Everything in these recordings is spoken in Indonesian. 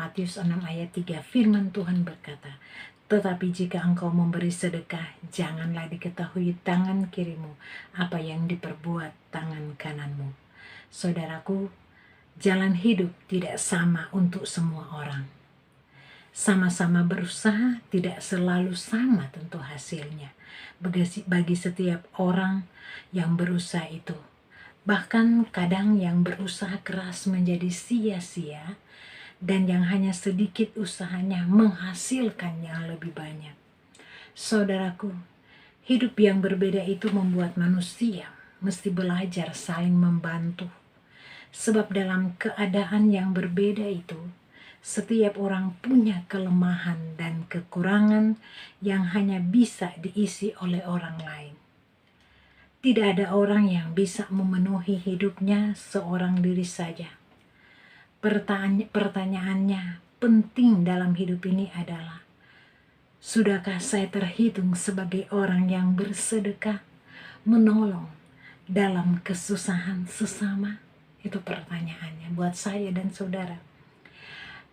Matius 6 ayat 3 firman Tuhan berkata, tetapi jika engkau memberi sedekah, janganlah diketahui tangan kirimu apa yang diperbuat tangan kananmu. Saudaraku, jalan hidup tidak sama untuk semua orang. Sama-sama berusaha tidak selalu sama tentu hasilnya. Bagi setiap orang yang berusaha itu. Bahkan kadang yang berusaha keras menjadi sia-sia dan yang hanya sedikit usahanya menghasilkan yang lebih banyak. Saudaraku, hidup yang berbeda itu membuat manusia mesti belajar saling membantu. Sebab dalam keadaan yang berbeda itu, setiap orang punya kelemahan dan kekurangan yang hanya bisa diisi oleh orang lain. Tidak ada orang yang bisa memenuhi hidupnya seorang diri saja. Pertanyaannya penting dalam hidup ini adalah, sudahkah saya terhitung sebagai orang yang bersedekah, menolong dalam kesusahan sesama? Itu pertanyaannya buat saya dan saudara.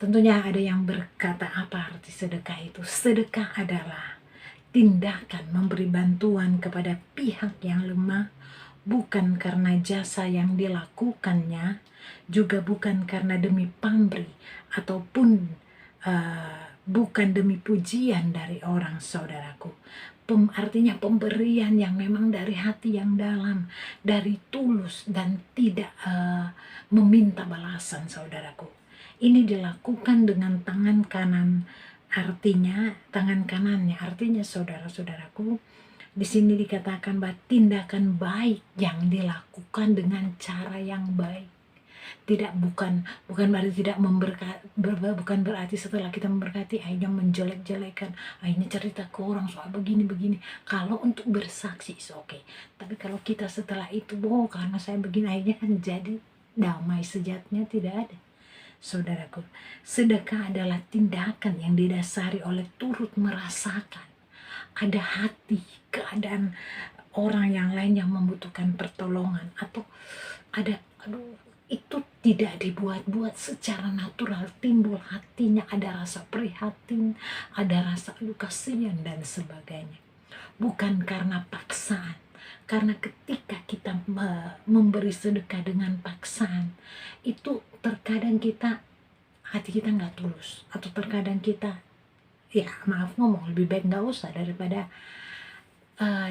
Tentunya ada yang berkata, apa arti sedekah itu? Sedekah adalah tindakan memberi bantuan kepada pihak yang lemah, bukan karena jasa yang dilakukannya, juga bukan karena demi pamrih, ataupun bukan demi pujian dari orang, saudaraku. Artinya pemberian yang memang dari hati yang dalam, dari tulus dan tidak meminta balasan, saudaraku. Ini dilakukan dengan tangan kanan, artinya tangan kanannya, artinya saudara-saudaraku, di sini dikatakan bahwa tindakan baik yang dilakukan dengan cara yang baik. Bukan berarti tidak bukan berarti setelah kita memberkati akhirnya menjelek-jelekan, akhirnya cerita ke orang soal begini-begini. Kalau untuk bersaksi oke. Tapi kalau kita setelah itu, karena saya begini, akhirnya kan jadi damai sejatinya tidak ada. Saudaraku, sedekah adalah tindakan yang didasari oleh turut merasakan ada hati, keadaan orang yang lain yang membutuhkan pertolongan, atau ada, itu tidak dibuat-buat, secara natural timbul hatinya, ada rasa prihatin, ada rasa kasihan dan sebagainya. Bukan karena paksaan. Karena ketika kita memberi sedekah dengan paksaan, itu terkadang hati kita nggak tulus, atau terkadang kita, maaf ngomong, lebih baik nggak usah daripada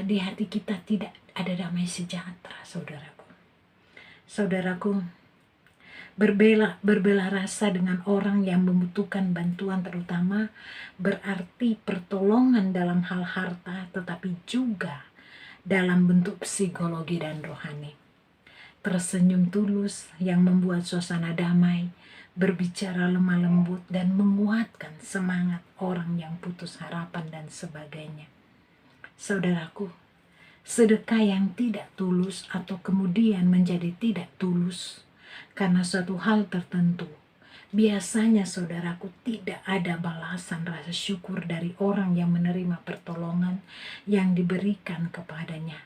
di hati kita tidak ada damai sejahtera, saudaraku. Berbela rasa dengan orang yang membutuhkan bantuan, terutama berarti pertolongan dalam hal harta, tetapi juga dalam bentuk psikologi dan rohani. Tersenyum tulus yang membuat suasana damai, berbicara lemah lembut dan menguatkan semangat orang yang putus harapan dan sebagainya. Saudaraku, sedekah yang tidak tulus atau kemudian menjadi tidak tulus karena suatu hal tertentu, biasanya saudaraku tidak ada balasan rasa syukur dari orang yang menerima pertolongan yang diberikan kepadanya.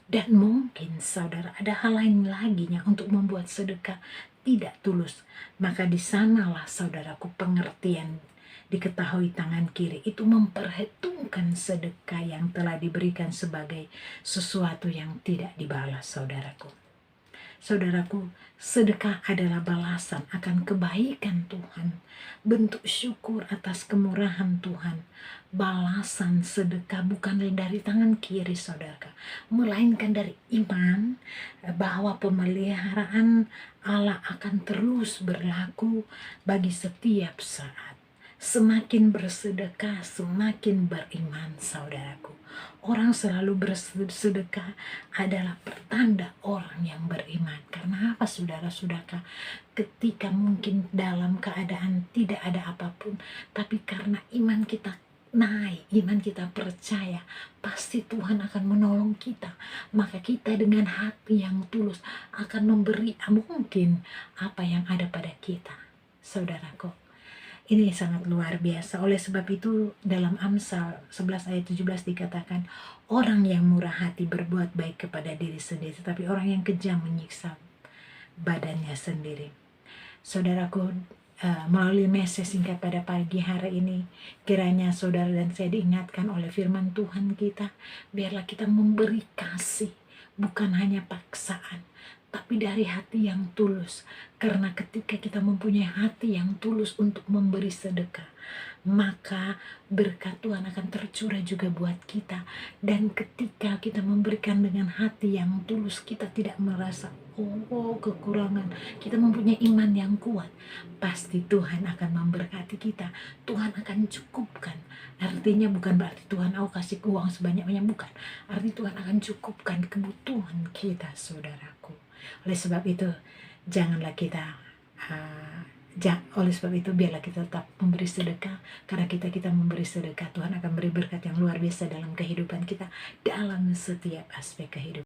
Dan mungkin saudara ada hal lain lagi yang untuk membuat sedekah tidak tulus. Maka di sanalah saudaraku pengertian diketahui tangan kiri itu memperhitungkan sedekah yang telah diberikan sebagai sesuatu yang tidak dibalas, saudaraku. Saudaraku, sedekah adalah balasan akan kebaikan Tuhan, bentuk syukur atas kemurahan Tuhan. Balasan sedekah bukan dari tangan kiri, saudara, melainkan dari iman bahwa pemeliharaan Allah akan terus berlaku bagi setiap saat. Semakin bersedekah, semakin beriman, saudaraku. Orang selalu bersedekah adalah pertanda orang yang beriman. Karena apa, saudara-saudara? Ketika mungkin dalam keadaan tidak ada apapun, tapi karena iman kita naik, iman kita percaya, pasti Tuhan akan menolong kita. Maka kita dengan hati yang tulus akan memberi mungkin apa yang ada pada kita, saudaraku. Ini sangat luar biasa. Oleh sebab itu dalam Amsal 11 ayat 17 dikatakan, orang yang murah hati berbuat baik kepada diri sendiri, tetapi orang yang kejam menyiksa badannya sendiri. Saudaraku, melalui message singkat pada pagi hari ini, kiranya saudara dan saya diingatkan oleh firman Tuhan kita, biarlah kita memberi kasih, bukan hanya paksaan, tapi dari hati yang tulus. Karena ketika kita mempunyai hati yang tulus untuk memberi sedekah, maka berkat Tuhan akan tercurah juga buat kita. Dan ketika kita memberikan dengan hati yang tulus, kita tidak merasa kekurangan, kita mempunyai iman yang kuat, pasti Tuhan akan memberkati kita. Tuhan akan cukupkan. Artinya bukan berarti Tuhan kasih uang sebanyak-banyak, bukan. Arti Tuhan akan cukupkan kebutuhan kita, saudaraku. Oleh sebab itu, janganlah kita oleh sebab itu biarlah kita tetap memberi sedekah. Karena kita memberi sedekah, Tuhan akan beri berkat yang luar biasa dalam kehidupan kita, dalam setiap aspek kehidupan.